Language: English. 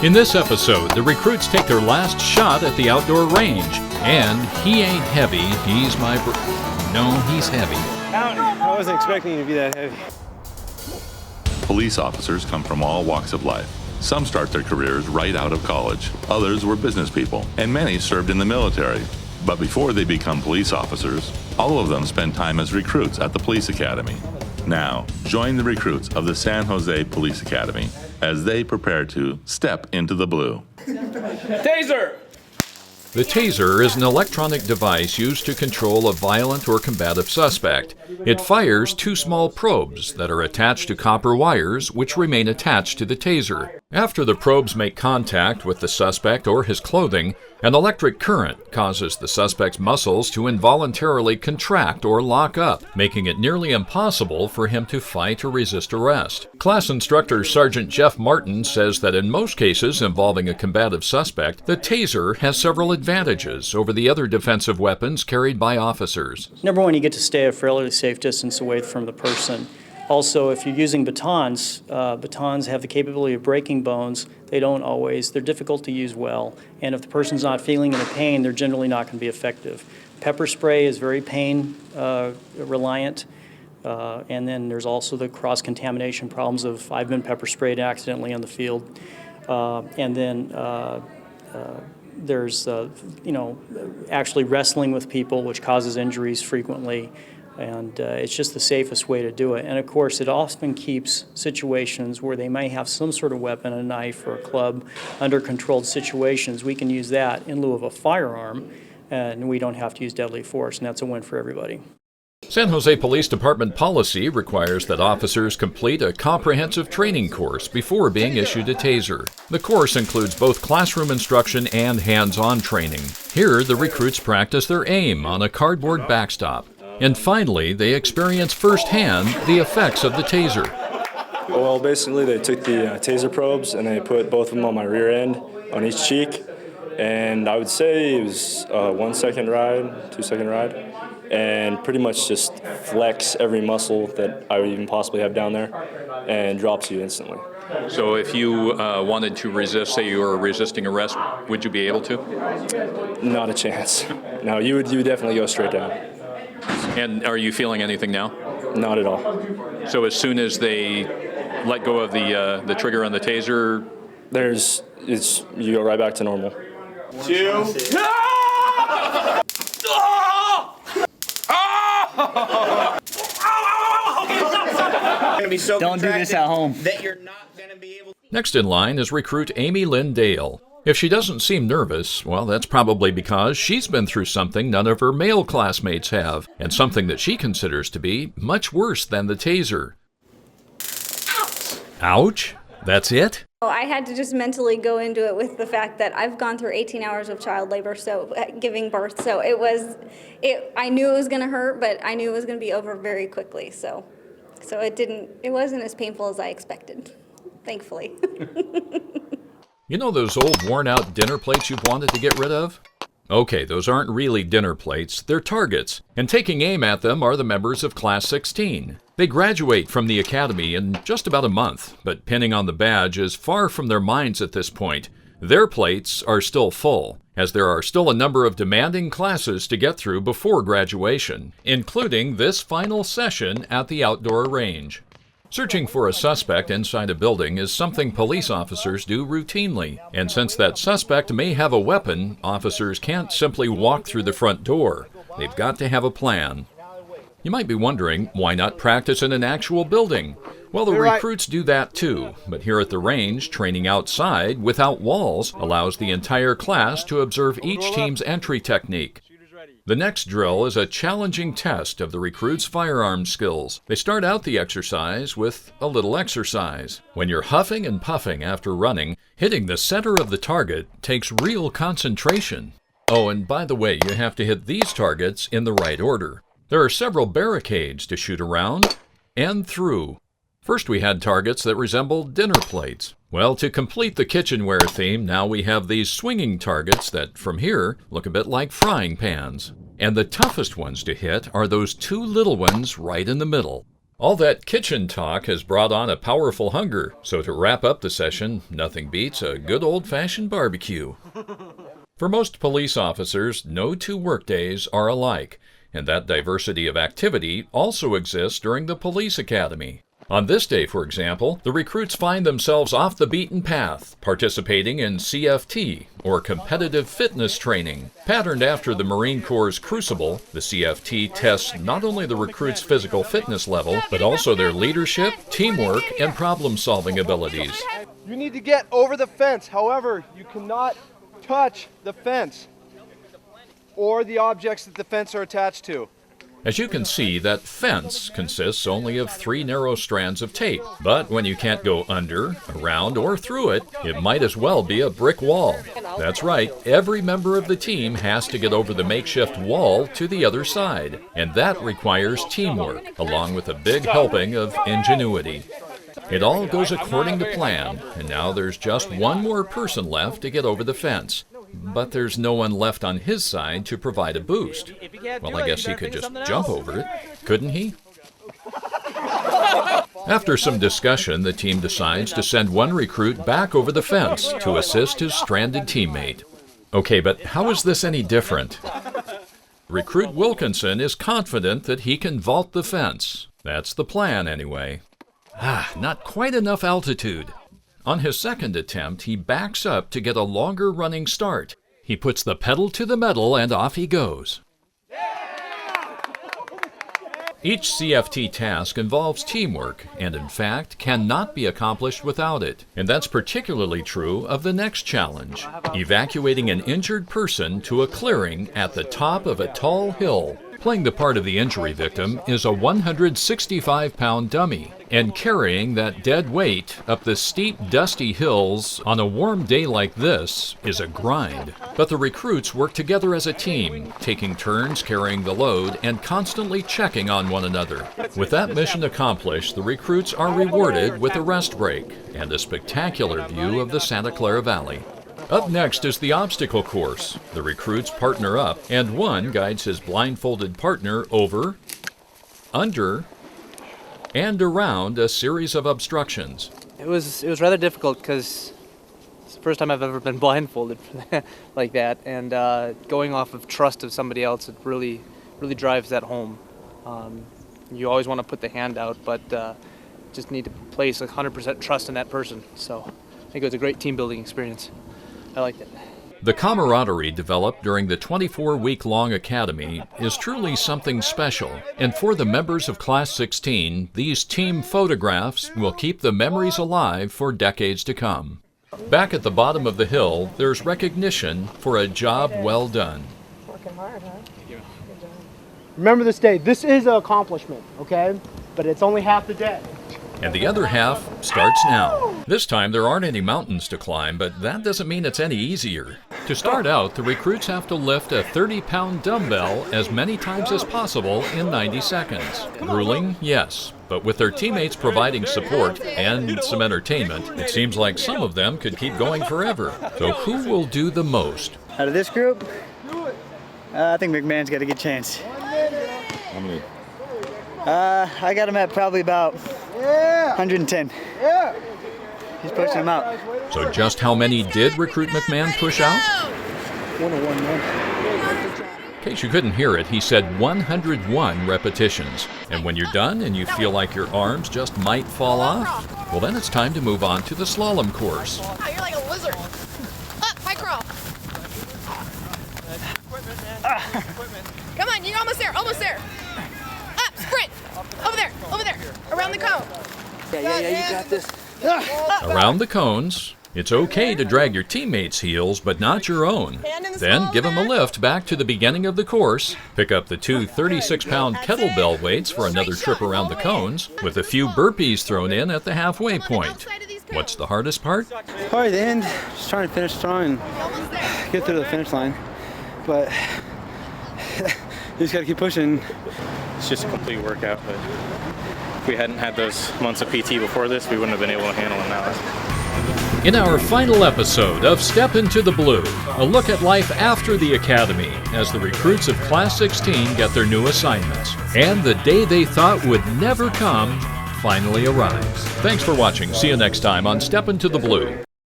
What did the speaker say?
In this episode, the recruits take their last shot at the outdoor range. And he ain't heavy, he's my No, he's heavy. I wasn't expecting you to be that heavy. Police officers come from all walks of life. Some start their careers right out of college. Others were business people, and many served in the military. But before they become police officers, all of them spend time as recruits at the police academy. Now, join the recruits of the San Jose Police Academy as they prepare to step into the blue. Taser! The taser is an electronic device used to control a violent or combative suspect. It fires two small probes that are attached to copper wires, which remain attached to the taser. After the probes make contact with the suspect or his clothing, an electric current causes the suspect's muscles to involuntarily contract or lock up, making it nearly impossible for him to fight or resist arrest. Class instructor Sergeant Jeff Martin says that in most cases involving a combative suspect, the taser has several advantages over the other defensive weapons carried by officers. Number one, you get to stay a fairly safe distance away from the person. Also, if you're using batons, batons have the capability of breaking bones. They don't always. They're difficult to use well. And if the person's not feeling any pain, they're generally not going to be effective. Pepper spray is very pain reliant. And then there's also the cross-contamination problems of I've been pepper sprayed accidentally on the field. And then there's, actually wrestling with people, which causes injuries frequently. And it's just the safest way to do it. And of course, it often keeps situations where they may have some sort of weapon, a knife or a club, under controlled situations. We can use that in lieu of a firearm, and we don't have to use deadly force, and that's a win for everybody. San Jose Police Department policy requires that officers complete a comprehensive training course before being issued a taser. The course includes both classroom instruction and hands-on training. Here, the recruits practice their aim on a cardboard backstop. And finally, they experience firsthand the effects of the taser. Well, basically, they took the taser probes and they put both of them on my rear end, on each cheek. And I would say it was a 1 second ride, 2 second ride, and pretty much just flex every muscle that I would even possibly have down there and drops you instantly. So if you wanted to resist, say you were resisting arrest, would you be able to? Not a chance. No, you would definitely go straight down. And are you feeling anything now? Not at all. So as soon as they let go of the trigger on the taser, you go right back to normal. 2. Don't do this at home. Next in line is recruit Amy Lyndale. If she doesn't seem nervous, well, that's probably because she's been through something none of her male classmates have, and something that she considers to be much worse than the taser. Ouch? That's it? I had to just mentally go into it with the fact that I've gone through 18 hours of child labor, so giving birth, so I knew it was going to hurt, but I knew it was going to be over very quickly, so it wasn't as painful as I expected, thankfully. You know those old worn-out dinner plates you've wanted to get rid of? Okay, those aren't really dinner plates, they're targets, and taking aim at them are the members of Class 16. They graduate from the academy in just about a month, but pinning on the badge is far from their minds at this point. Their plates are still full, as there are still a number of demanding classes to get through before graduation, including this final session at the outdoor range. Searching for a suspect inside a building is something police officers do routinely, and since that suspect may have a weapon, officers can't simply walk through the front door. They've got to have a plan. You might be wondering, why not practice in an actual building? Well, the recruits do that too, but here at the range, training outside without walls allows the entire class to observe each team's entry technique. The next drill is a challenging test of the recruits' firearms skills. They start out the exercise with a little exercise. When you're huffing and puffing after running, hitting the center of the target takes real concentration. Oh, and by the way, you have to hit these targets in the right order. There are several barricades to shoot around and through. First we had targets that resembled dinner plates. Well, to complete the kitchenware theme, now we have these swinging targets that, from here, look a bit like frying pans. And the toughest ones to hit are those two little ones right in the middle. All that kitchen talk has brought on a powerful hunger, so to wrap up the session, nothing beats a good old-fashioned barbecue. For most police officers, no 2 workdays are alike, and that diversity of activity also exists during the police academy. On this day, for example, the recruits find themselves off the beaten path, participating in CFT, or competitive fitness training. Patterned after the Marine Corps' Crucible, the CFT tests not only the recruits' physical fitness level, but also their leadership, teamwork, and problem-solving abilities. You need to get over the fence. However, you cannot touch the fence or the objects that the fence are attached to. As you can see, that fence consists only of 3 narrow strands of tape. But when you can't go under, around, or through it, it might as well be a brick wall. That's right, every member of the team has to get over the makeshift wall to the other side. And that requires teamwork, along with a big helping of ingenuity. It all goes according to plan, and now there's just one more person left to get over the fence. But there's no one left on his side to provide a boost. Well, I guess he could just jump over it, couldn't he? After some discussion, the team decides to send one recruit back over the fence to assist his stranded teammate. Okay, but how is this any different? Recruit Wilkinson is confident that he can vault the fence. That's the plan, anyway. Not quite enough altitude. On his second attempt, he backs up to get a longer running start. He puts the pedal to the metal and off he goes. Each CFT task involves teamwork and, in fact, cannot be accomplished without it. And that's particularly true of the next challenge, evacuating an injured person to a clearing at the top of a tall hill. Playing the part of the injury victim is a 165-pound dummy, and carrying that dead weight up the steep, dusty hills on a warm day like this is a grind. But the recruits work together as a team, taking turns carrying the load and constantly checking on one another. With that mission accomplished, the recruits are rewarded with a rest break and a spectacular view of the Santa Clara Valley. Up next is the obstacle course. The recruits partner up, and one guides his blindfolded partner over, under, and around a series of obstructions. It was rather difficult because it's the first time I've ever been blindfolded like that, and going off of trust of somebody else, it really drives that home. You always want to put the hand out, but just need to place 100% trust in that person. So I think it was a great team building experience. I liked it. The camaraderie developed during the 24-week-long academy is truly something special, and for the members of Class 16, these team photographs will keep the memories alive for decades to come. Back at the bottom of the hill, there's recognition for a job well done. Working hard, huh? Good job. Remember this day. This is an accomplishment, okay? But it's only half the day. And the other half starts now. This time there aren't any mountains to climb, but that doesn't mean it's any easier. To start out, the recruits have to lift a 30-pound dumbbell as many times as possible in 90 seconds. Grueling, yes, but with their teammates providing support and some entertainment, it seems like some of them could keep going forever. So who will do the most? Out of this group, I think McMahon's got a good chance. How many? I got him at probably about 110. He's pushing him out. So just how many did Recruit McMahon push out? 101 more. In case you couldn't hear it, he said 101 repetitions. And when you're done and you feel like your arms just might fall off, well then it's time to move on to the slalom course. Oh, you're like a lizard. Up, high crawl. Come on, you're almost there, almost there. Up, sprint. Over there, around the cone. Yeah, you got this. Around the cones, it's okay to drag your teammates' heels, but not your own. Then give them a lift back to the beginning of the course, pick up the two 36-pound kettlebell weights for another trip around the cones, with a few burpees thrown in at the halfway point. What's the hardest part? Probably the end, just trying to finish strong and get through the finish line. But you just got to keep pushing. It's just a complete workout, but if we hadn't had those months of PT before this, we wouldn't have been able to handle it now. In our final episode of Step Into the Blue, a look at life after the academy as the recruits of Class 16 get their new assignments. And the day they thought would never come finally arrives. Thanks for watching. See you next time on Step Into the Blue.